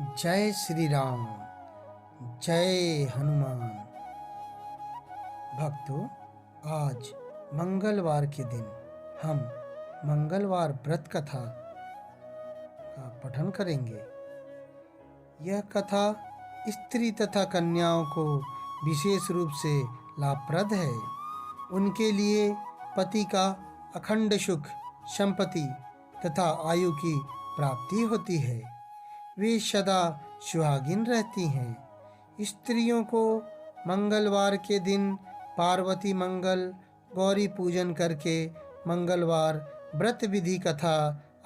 जय श्री राम। जय हनुमान। भक्तों, आज मंगलवार के दिन हम मंगलवार व्रत कथा का पठन करेंगे। यह कथा स्त्री तथा कन्याओं को विशेष रूप से लाभप्रद है। उनके लिए पति का अखंड सुख, संपत्ति तथा आयु की प्राप्ति होती है। वे सदा सुहागिन रहती हैं। स्त्रियों को मंगलवार के दिन पार्वती मंगल गौरी पूजन करके मंगलवार व्रत विधि कथा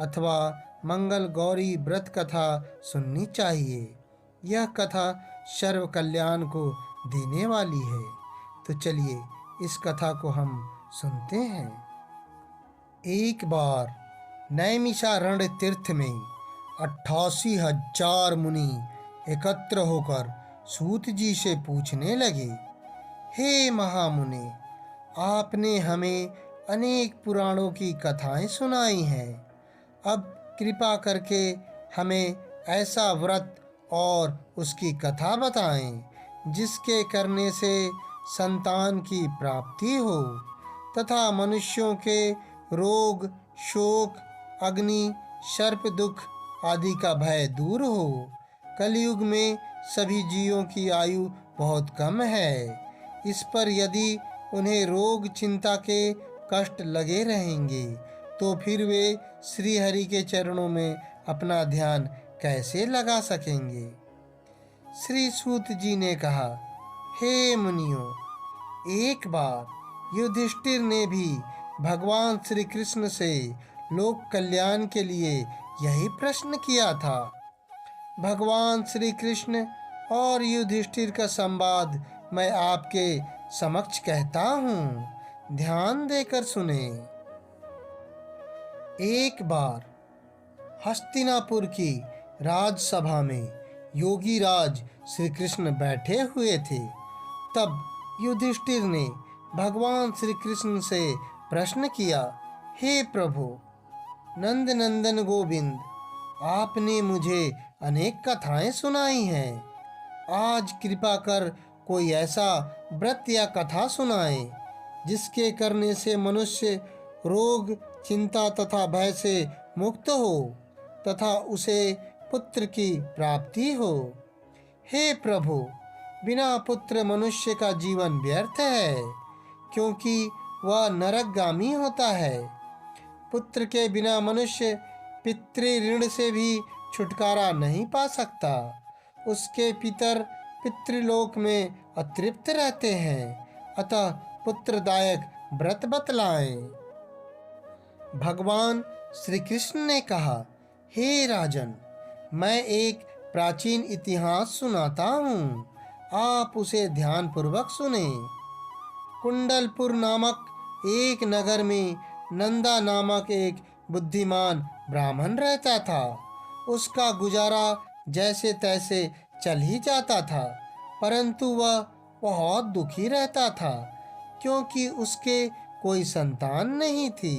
अथवा मंगल गौरी व्रत कथा सुननी चाहिए। यह कथा सर्व कल्याण को देने वाली है। तो चलिए इस कथा को हम सुनते हैं। एक बार नैमिषारण्य तीर्थ में 88,000 मुनि एकत्र होकर सूत जी से पूछने लगे, हे महामुनि, आपने हमें अनेक पुराणों की कथाएं सुनाई हैं। अब कृपा करके हमें ऐसा व्रत और उसकी कथा बताएं जिसके करने से संतान की प्राप्ति हो तथा मनुष्यों के रोग, शोक, अग्नि, सर्प दुख आदि का भय दूर हो। कलयुग में सभी जीवों की आयु बहुत कम है। इस पर यदि उन्हें रोग चिंता के कष्ट लगे रहेंगे तो फिर वे श्री हरि के चरणों में अपना ध्यान कैसे लगा सकेंगे। श्री सूत जी ने कहा, हे मुनियों, एक बार युधिष्ठिर ने भी भगवान श्री कृष्ण से लोक कल्याण के लिए यही प्रश्न किया था। भगवान श्री कृष्ण और युधिष्ठिर का संवाद मैं आपके समक्ष कहता हूँ, ध्यान देकर सुने। एक बार हस्तिनापुर की राजसभा में योगी राज श्री कृष्ण बैठे हुए थे। तब युधिष्ठिर ने भगवान श्री कृष्ण से प्रश्न किया, हे प्रभु नंद नंदन गोविंद, आपने मुझे अनेक कथाएं सुनाई हैं। आज कृपा कर कोई ऐसा व्रत या कथा सुनाएं जिसके करने से मनुष्य रोग, चिंता तथा भय से मुक्त हो तथा उसे पुत्र की प्राप्ति हो। हे प्रभु, बिना पुत्र मनुष्य का जीवन व्यर्थ है, क्योंकि वह नरकगामी होता है। पुत्र के बिना मनुष्य पितृ ऋण से भी छुटकारा नहीं पा सकता। उसके पितर पितृलोक में अतृप्त रहते हैं। अतः पुत्रदायक व्रत बतलाएं। भगवान श्री कृष्ण ने कहा, हे राजन, मैं एक प्राचीन इतिहास सुनाता हूँ, आप उसे ध्यानपूर्वक सुने। कुंडलपुर नामक एक नगर में नंदा नामक एक बुद्धिमान ब्राह्मण रहता था। उसका गुजारा जैसे तैसे चल ही जाता था, परंतु वह बहुत दुखी रहता था क्योंकि उसके कोई संतान नहीं थी।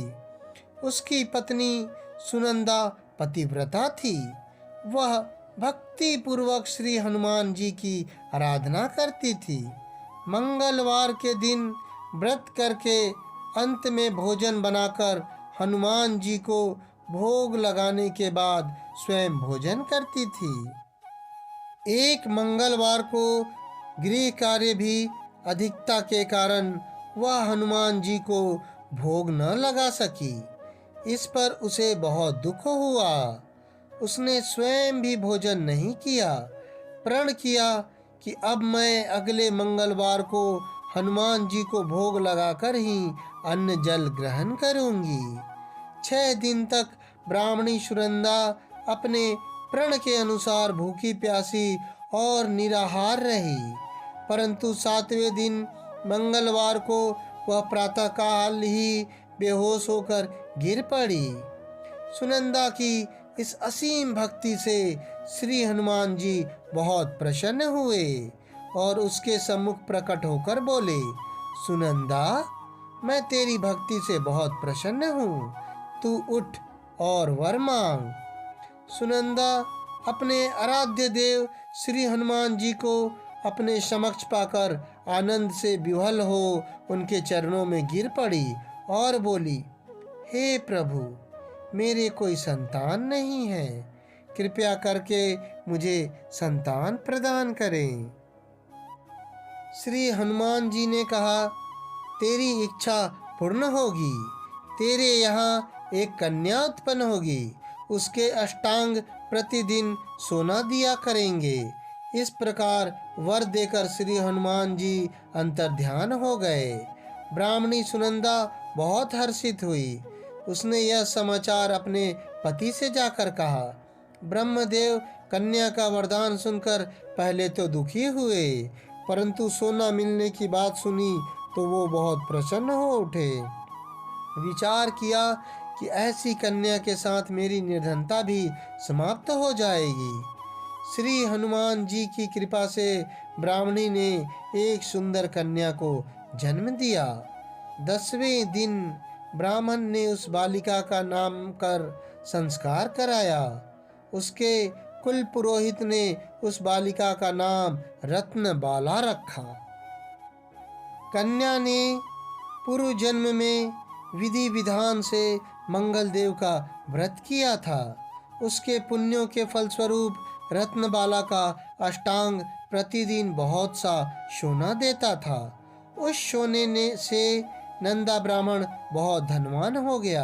उसकी पत्नी सुनंदा पतिव्रता थी। वह भक्ति पूर्वक श्री हनुमान जी की आराधना करती थी। मंगलवार के दिन व्रत करके अंत में भोजन बनाकर हनुमान जी को भोग लगाने के बाद स्वयं भोजन करती थी। एक मंगलवार को गृह कार्य भी अधिकता के कारण वह हनुमान जी को भोग न लगा सकी। इस पर उसे बहुत दुख हुआ। उसने स्वयं भी भोजन नहीं किया। प्रण किया कि अब मैं अगले मंगलवार को हनुमान जी को भोग लगाकर ही अन्न जल ग्रहण करूंगी। 6 दिन तक ब्राह्मणी सुनंदा अपने प्रण के अनुसार भूखी प्यासी और निराहार रही, परंतु 7वें दिन मंगलवार को वह प्रातःकाल ही बेहोश होकर गिर पड़ी। सुनंदा की इस असीम भक्ति से श्री हनुमान जी बहुत प्रसन्न हुए और उसके सम्मुख प्रकट होकर बोले, सुनंदा, मैं तेरी भक्ति से बहुत प्रसन्न हूँ, तू उठ और वर मांग। सुनंदा अपने आराध्य देव श्री हनुमान जी को अपने समक्ष पाकर आनंद से विह्वल हो उनके चरणों में गिर पड़ी और बोली, हे प्रभु, मेरे कोई संतान नहीं है, कृपया करके मुझे संतान प्रदान करें। श्री हनुमान जी ने कहा, तेरी इच्छा पूर्ण होगी, तेरे यहाँ एक कन्या उत्पन्न होगी, उसके अष्टांग प्रतिदिन सोना दिया करेंगे। इस प्रकार वर देकर श्री हनुमान जी अंतर्ध्यान हो गए। ब्राह्मणी सुनंदा बहुत हर्षित हुई। उसने यह समाचार अपने पति से जाकर कहा। ब्रह्मदेव कन्या का वरदान सुनकर पहले तो दुखी हुए, परंतु सोना मिलने की बात सुनी तो वो बहुत प्रसन्न हो उठे। विचार किया कि ऐसी कन्या के साथ मेरी निर्धनता भी समाप्त हो जाएगी। श्री हनुमान जी की कृपा से ब्राह्मणी ने एक सुंदर कन्या को जन्म दिया। 10वें दिन ब्राह्मण ने उस बालिका का नाम कर संस्कार कराया। उसके कुल पुरोहित ने उस बालिका का नाम रत्नबाला रखा। कन्या ने पूर्व जन्म में विधि विधान से मंगल देव का व्रत किया था। उसके पुण्यों के फलस्वरूप रत्नबाला का अष्टांग प्रतिदिन बहुत सा सोना देता था। उस सोने से नंदा ब्राह्मण बहुत धनवान हो गया।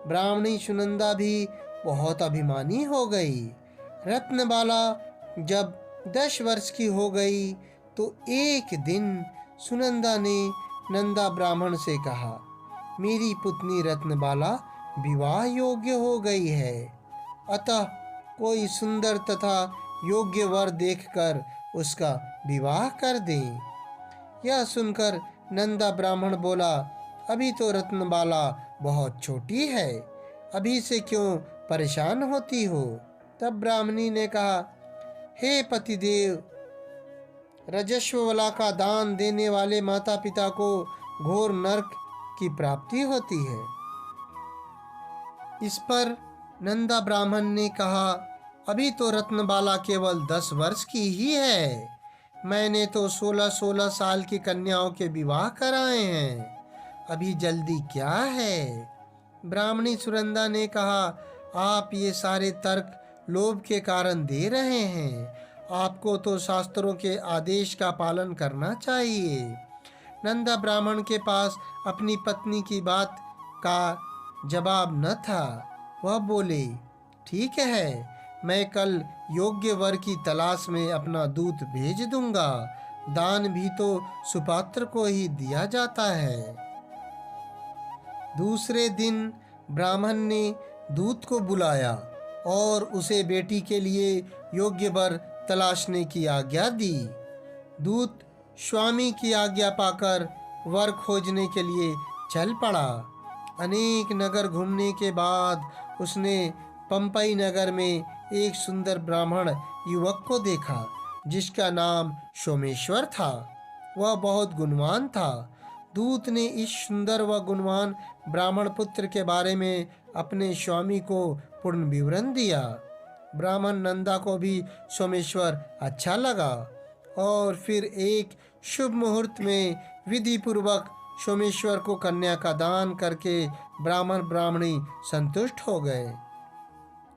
ब्राह्मणी सुनंदा भी बहुत अभिमानी हो गई। रत्नबाला जब 10 वर्ष की हो गई तो एक दिन सुनंदा ने नंदा ब्राह्मण से कहा, मेरी पुतनी रत्नबाला विवाह योग्य हो गई है, अतः कोई सुंदर तथा योग्य वर देखकर उसका विवाह कर दें। यह सुनकर नंदा ब्राह्मण बोला, अभी तो रत्नबाला बहुत छोटी है, अभी से क्यों परेशान होती हो। तब ब्राह्मणी ने कहा, हे पतिदेव, रजस्वला का दान देने वाले माता पिता को घोर नरक की प्राप्ति होती है। इस पर नंदा ब्राह्मण ने कहा, अभी तो रत्नबाला केवल 10 वर्ष की ही है, मैंने तो 16-16 साल की कन्याओं के विवाह कराए हैं, अभी जल्दी क्या है। ब्राह्मणी सुनंदा ने कहा, आप ये सारे तर्क लोभ के कारण दे रहे हैं, आपको तो शास्त्रों के आदेश का पालन करना चाहिए। नंदा ब्राह्मण के पास अपनी पत्नी की बात का जवाब न था। वह बोले, ठीक है, मैं कल योग्य वर की तलाश में अपना दूत भेज दूंगा, दान भी तो सुपात्र को ही दिया जाता है। दूसरे दिन ब्राह्मण ने दूत को बुलाया और उसे बेटी के लिए योग्य वर तलाशने की आज्ञा दी। दूत स्वामी की आज्ञा पाकर वर खोजने के लिए चल पड़ा। अनेक नगर घूमने के बाद उसने पंपई नगर में एक सुंदर ब्राह्मण युवक को देखा जिसका नाम सोमेश्वर था। वह बहुत गुणवान था। दूत ने इस सुंदर व गुणवान ब्राह्मण पुत्र के बारे में अपने स्वामी को पूर्ण विवरण दिया। ब्राह्मण नंदा को भी सोमेश्वर अच्छा लगा और फिर एक शुभ मुहूर्त में विधि पूर्वक सोमेश्वर को कन्या का दान करके ब्राह्मण ब्राह्मणी संतुष्ट हो गए।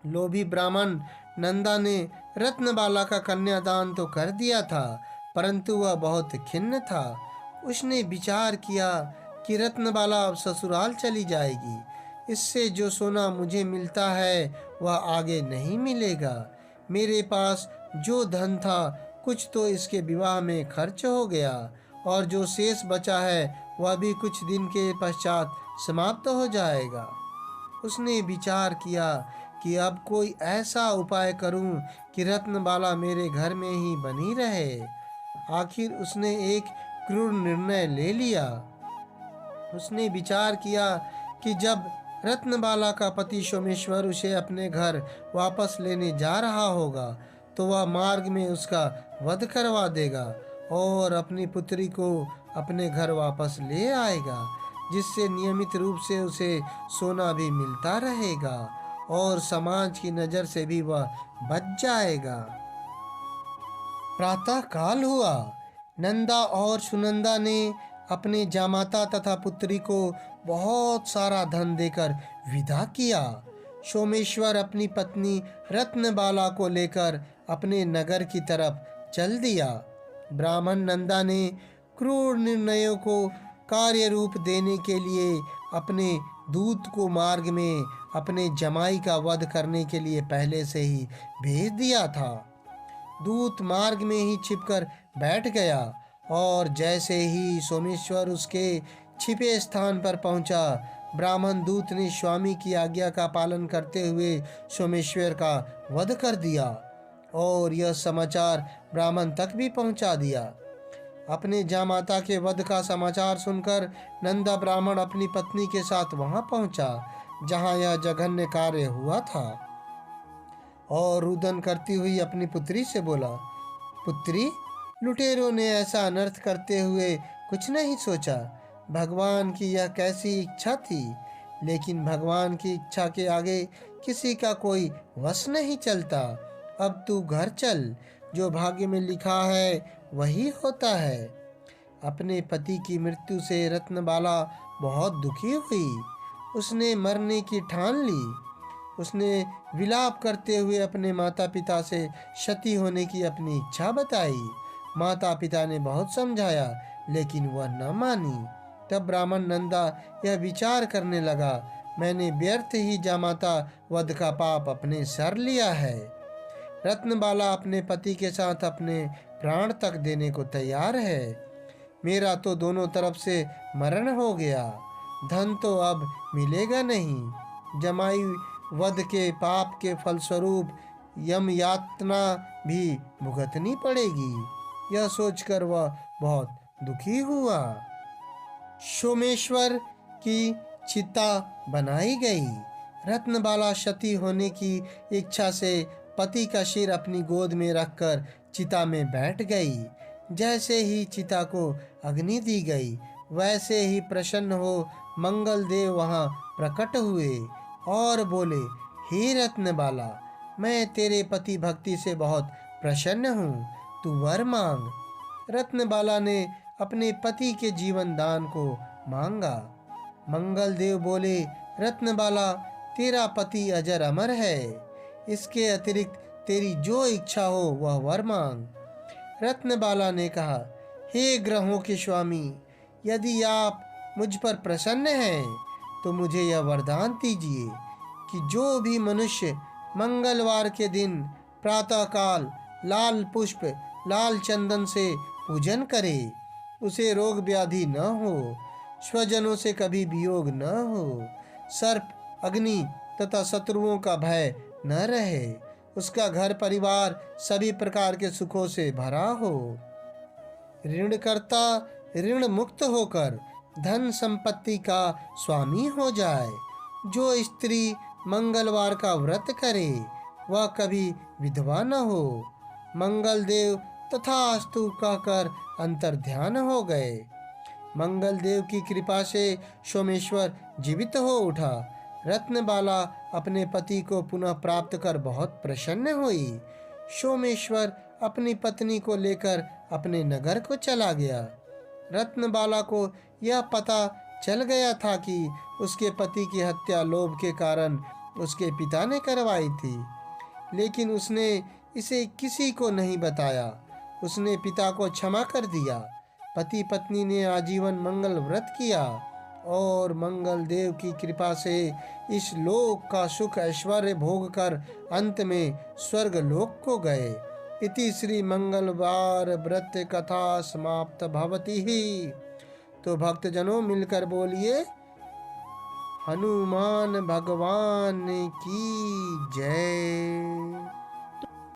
लोभी ब्राह्मण नंदा ने रत्नबाला का कन्यादान तो कर दिया था, परंतु वह बहुत खिन्न था। उसने विचार किया कि रत्नबाला अब ससुराल चली जाएगी, इससे जो सोना मुझे मिलता है वह आगे नहीं मिलेगा। मेरे पास जो धन था कुछ तो इसके विवाह में खर्च हो गया और जो शेष बचा है वह भी कुछ दिन के पश्चात समाप्त हो जाएगा। उसने विचार किया कि अब कोई ऐसा उपाय करूं कि रत्नबाला मेरे घर में ही बनी रहे। आखिर उसने एक क्रूर निर्णय ले लिया। उसने विचार किया कि जब रत्नबाला का पति सोमेश्वर उसे अपने घर वापस लेने जा रहा होगा तो वह मार्ग में उसका वध करवा देगा और अपनी पुत्री को अपने घर वापस ले आएगा, जिससे नियमित रूप से उसे सोना भी मिलता रहेगा और समाज की नजर से भी वह बच जाएगा। प्रातः काल हुआ। नंदा और सुनंदा ने अपने जामाता तथा पुत्री को बहुत सारा धन देकर विदा किया। सोमेश्वर अपनी पत्नी रत्नबाला को लेकर अपने नगर की तरफ चल दिया। ब्राह्मण नंदा ने क्रूर निर्णयों को कार्य रूप देने के लिए अपने दूत को मार्ग में अपने जमाई का वध करने के लिए पहले से ही भेज दिया था। दूत मार्ग में ही छिपकर बैठ गया और जैसे ही सोमेश्वर उसके छिपे स्थान पर पहुंचा, ब्राह्मण दूत ने स्वामी की आज्ञा का पालन करते हुए सोमेश्वर का वध कर दिया और यह समाचार ब्राह्मण तक भी पहुंचा दिया। अपने जामाता के वध का समाचार सुनकर नंदा ब्राह्मण अपनी पत्नी के साथ वहां पहुंचा जहां यह जघन्य कार्य हुआ था और रुदन करती हुई अपनी पुत्री से बोला, पुत्री, लुटेरों ने ऐसा अनर्थ करते हुए कुछ नहीं सोचा। भगवान की यह कैसी इच्छा थी, लेकिन भगवान की इच्छा के आगे किसी का कोई वश नहीं चलता। अब तू घर चल, जो भाग्य में लिखा है वही होता है। अपने पति की मृत्यु से रत्नबाला बहुत दुखी हुई। उसने मरने की ठान ली। उसने विलाप करते हुए अपने माता पिता से क्षति होने की अपनी इच्छा बताई। माता पिता ने बहुत समझाया, लेकिन वह न मानी। तब ब्राह्मण नंदा यह विचार करने लगा, मैंने व्यर्थ ही जामाता वध का पाप अपने सर लिया है। रत्नबाला अपने पति के साथ अपने प्राण तक देने को तैयार है। मेरा तो दोनों तरफ से मरण हो गया। धन तो अब मिलेगा नहीं। जमाई वध के पाप के फलस्वरूप यम यातना भी भुगतनी पड़ेगी। यह सोचकर वह बहुत दुखी हुआ। सोमेश्वर की चिता बनाई गई। रत्नबाला क्षति होने की इच्छा से पति का सिर अपनी गोद में रखकर चिता में बैठ गई। जैसे ही चिता को अग्नि दी गई, वैसे ही प्रसन्न हो मंगल देव वहां प्रकट हुए और बोले, हे रत्नबाला, मैं तेरे पति भक्ति से बहुत प्रसन्न हूँ, तू वर मांग। रत्नबाला ने अपने पति के जीवन दान को मांगा। मंगल देव बोले, रत्नबाला, तेरा पति अजर अमर है। इसके अतिरिक्त तेरी जो इच्छा हो वह वर मांग। रत्नबाला ने कहा, हे ग्रहों के स्वामी, यदि आप मुझ पर प्रसन्न हैं तो मुझे यह वरदान दीजिए कि जो भी मनुष्य मंगलवार के दिन प्रातःकाल लाल पुष्प लाल चंदन से पूजन करे, उसे रोग व्याधि न हो, स्वजनों से कभी वियोग न हो, सर्प अग्नि तथा शत्रुओं का भय न रहे, उसका घर परिवार सभी प्रकार के सुखों से भरा हो, ऋणकर्ता ऋण मुक्त होकर धन संपत्ति का स्वामी हो जाए। जो स्त्री मंगलवार का व्रत करे वह कभी विधवा न हो। मंगल देव तथास्तु कहकर अंतर्ध्यान हो गए। मंगल देव की कृपा से सोमेश्वर जीवित हो उठा। रत्नबाला अपने पति को पुनः प्राप्त कर बहुत प्रसन्न हुई। सोमेश्वर अपनी पत्नी को लेकर अपने नगर को चला गया। रत्नबाला को यह पता चल गया था कि उसके पति की हत्या लोभ के कारण उसके पिता ने करवाई थी, लेकिन उसने इसे किसी को नहीं बताया। उसने पिता को क्षमा कर दिया। पति पत्नी ने आजीवन मंगल व्रत किया और मंगल देव की कृपा से इस लोक का सुख ऐश्वर्य भोग कर अंत में स्वर्ग लोक को गए। इति श्री मंगलवार व्रत कथा समाप्त भवति ही। तो भक्तजनों मिलकर बोलिए, हनुमान भगवान की जय।